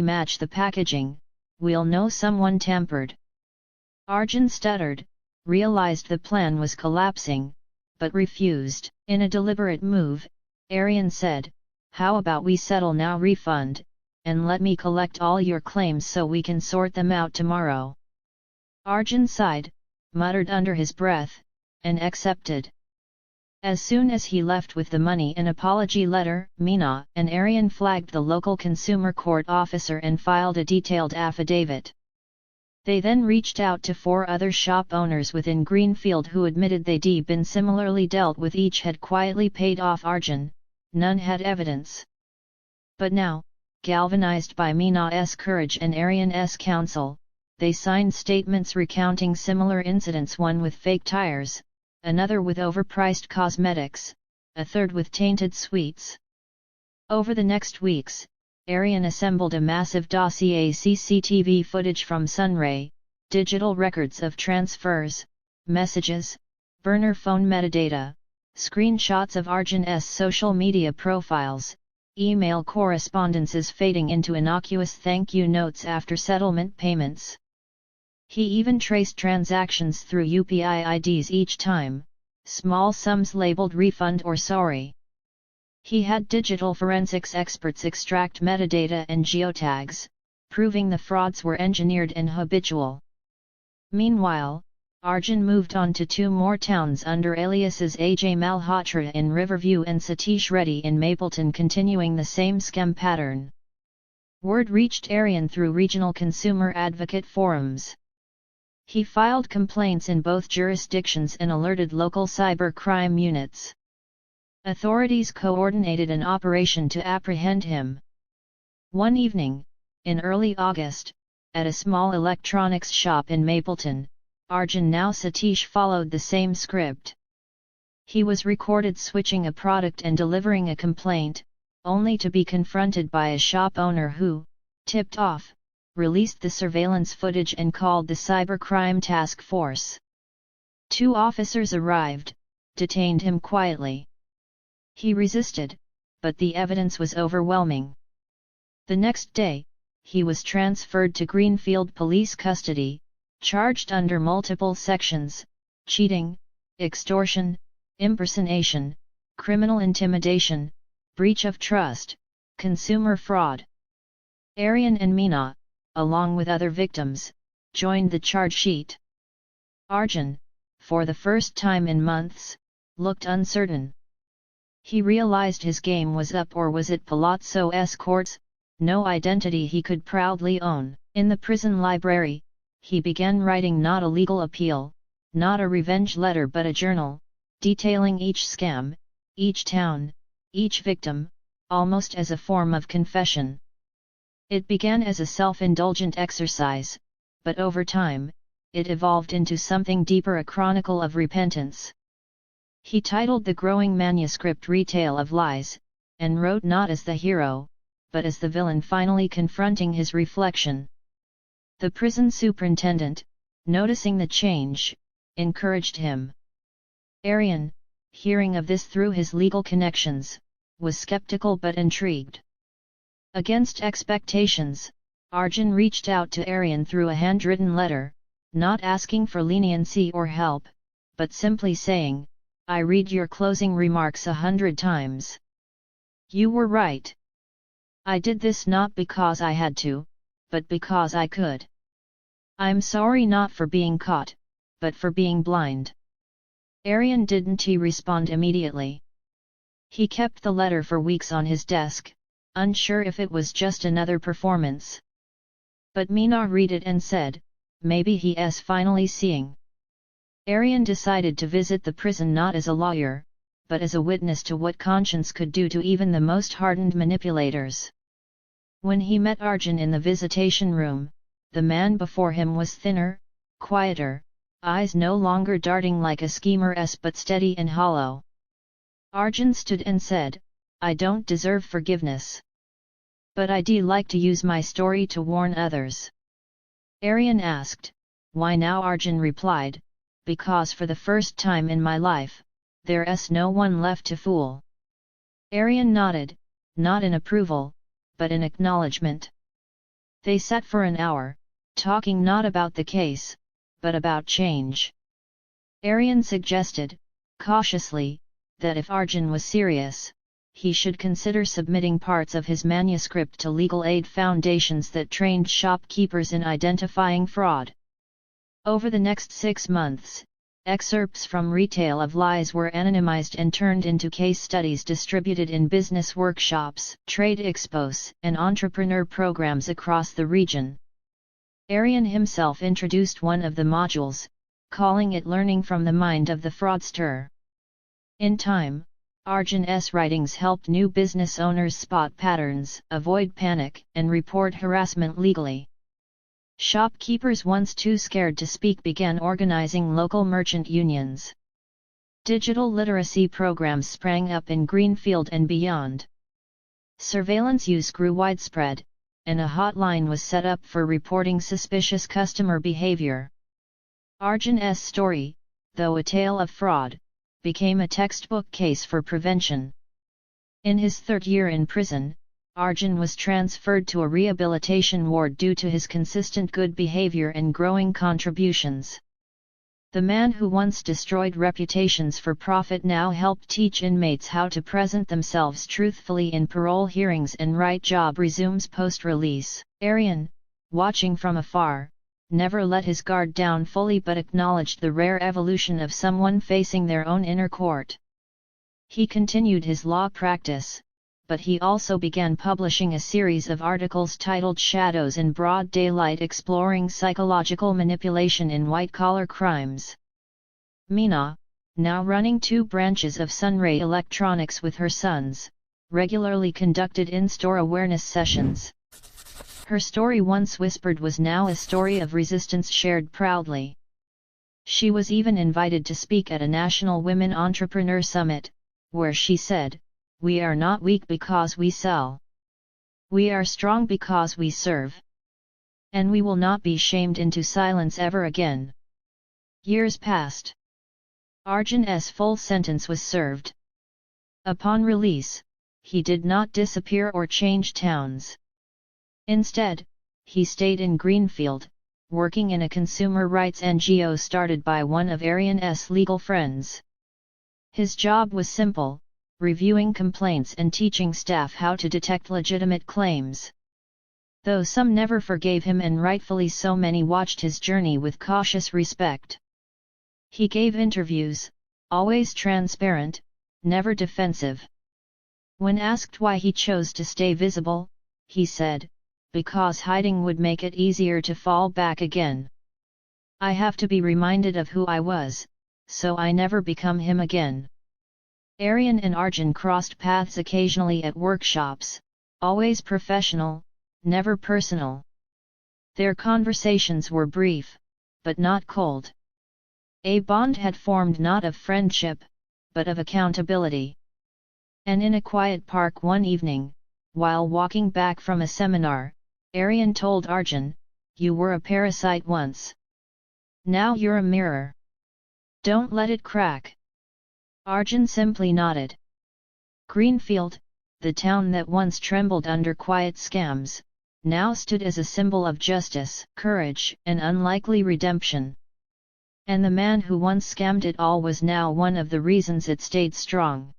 match the packaging, we'll know someone tampered. Arjun stuttered, realized the plan was collapsing, but refused. In a deliberate move, Aryan said, how about we settle now, refund, and let me collect all your claims so we can sort them out tomorrow. Arjun sighed, muttered under his breath, and accepted. As soon as he left with the money and apology letter, Meena and Aryan flagged the local consumer court officer and filed a detailed affidavit. They then reached out to 4 other shop owners within Greenfield who admitted they'd been similarly dealt with. Each had quietly paid off Arjun, none had evidence. But now, galvanized by Meena's courage and Aryan's counsel, they signed statements recounting similar incidents, one with fake tires, another with overpriced cosmetics, a third with tainted sweets. Over the next weeks, Aryan assembled a massive dossier: CCTV footage from Sunray, digital records of transfers, messages, burner phone metadata, screenshots of Arjun's social media profiles, email correspondences fading into innocuous thank you notes after settlement payments. He even traced transactions through UPI IDs each time, small sums labeled refund or sorry. He had digital forensics experts extract metadata and geotags, proving the frauds were engineered and habitual. Meanwhile, Arjun moved on to 2 more towns under aliases: Ajay Malhotra in Riverview and Satish Reddy in Mapleton, continuing the same scam pattern. Word reached Aryan through regional consumer advocate forums. He filed complaints in both jurisdictions and alerted local cyber crime units. Authorities coordinated an operation to apprehend him. One evening, in early August, at a small electronics shop in Mapleton, Arjun, now Satish, followed the same script. He was recorded switching a product and delivering a complaint, only to be confronted by a shop owner who, tipped off, released the surveillance footage and called the cybercrime task force. 2 officers arrived, detained him quietly. He resisted, but the evidence was overwhelming. The next day, he was transferred to Greenfield police custody, charged under multiple sections: cheating, extortion, impersonation, criminal intimidation, breach of trust, consumer fraud. Aryan and Meena, along with other victims, joined the charge sheet. Arjun, for the first time in months, looked uncertain. He realized his game was up, or was it Palazzo Escorts, no identity he could proudly own. In the prison library, he began writing not a legal appeal, not a revenge letter, but a journal, detailing each scam, each town, each victim, almost as a form of confession. It began as a self-indulgent exercise, but over time, it evolved into something deeper, a chronicle of repentance. He titled the growing manuscript "Retail of Lies," and wrote not as the hero, but as the villain finally confronting his reflection. The prison superintendent, noticing the change, encouraged him. Aryan, hearing of this through his legal connections, was skeptical but intrigued. Against expectations, Arjun reached out to Aryan through a handwritten letter, not asking for leniency or help, but simply saying, "I read your closing remarks 100 times. You were right. I did this not because I had to, but because I could. I'm sorry not for being caught, but for being blind." Aryan didn't respond immediately. He kept the letter for weeks on his desk, unsure if it was just another performance. But Meena read it and said, maybe he's finally seeing. Aryan decided to visit the prison not as a lawyer, but as a witness to what conscience could do to even the most hardened manipulators. When he met Arjun in the visitation room, the man before him was thinner, quieter, eyes no longer darting like a schemer's but steady and hollow. Arjun stood and said, "I don't deserve forgiveness. But I'd like to use my story to warn others." Aryan asked, "Why now?" Arjun replied, "Because for the first time in my life, there's no one left to fool." Aryan nodded, not in approval, but in acknowledgement. They sat for an hour, talking not about the case, but about change. Aryan suggested, cautiously, that if Arjun was serious, he should consider submitting parts of his manuscript to legal aid foundations that trained shopkeepers in identifying fraud. Over the next 6 months, excerpts from Retail of Lies were anonymized and turned into case studies distributed in business workshops, trade expos, and entrepreneur programs across the region. Aryan himself introduced one of the modules, calling it Learning from the Mind of the Fraudster. In time, Arjun's writings helped new business owners spot patterns, avoid panic, and report harassment legally. Shopkeepers once too scared to speak began organizing local merchant unions. Digital literacy programs sprang up in Greenfield and beyond. Surveillance use grew widespread, and a hotline was set up for reporting suspicious customer behavior. Arjun's story, though a tale of fraud, became a textbook case for prevention. In his 3rd year in prison, Arjun was transferred to a rehabilitation ward due to his consistent good behavior and growing contributions. The man who once destroyed reputations for profit now helped teach inmates how to present themselves truthfully in parole hearings, and right job resumes post-release. Aryan, watching from afar, never let his guard down fully but acknowledged the rare evolution of someone facing their own inner court. He continued his law practice, but he also began publishing a series of articles titled Shadows in Broad Daylight, exploring psychological manipulation in white-collar crimes. Meena, now running 2 branches of Sunray Electronics with her sons, regularly conducted in-store awareness sessions. Her story, once whispered, was now a story of resistance shared proudly. She was even invited to speak at a National Women Entrepreneur Summit, where she said, "We are not weak because we sell. We are strong because we serve. And we will not be shamed into silence ever again." Years passed. Arjun's full sentence was served. Upon release, he did not disappear or change towns. Instead, he stayed in Greenfield, working in a consumer rights NGO started by one of Aryan's legal friends. His job was simple: reviewing complaints and teaching staff how to detect legitimate claims. Though some never forgave him, and rightfully so, many watched his journey with cautious respect. He gave interviews, always transparent, never defensive. When asked why he chose to stay visible, he said, "Because hiding would make it easier to fall back again. I have to be reminded of who I was, so I never become him again." Aryan and Arjun crossed paths occasionally at workshops, always professional, never personal. Their conversations were brief, but not cold. A bond had formed, not of friendship, but of accountability. And in a quiet park one evening, while walking back from a seminar, Aryan told Arjun, "You were a parasite once. Now you're a mirror. Don't let it crack." Arjun simply nodded. Greenfield, the town that once trembled under quiet scams, now stood as a symbol of justice, courage, and unlikely redemption. And the man who once scammed it all was now one of the reasons it stayed strong.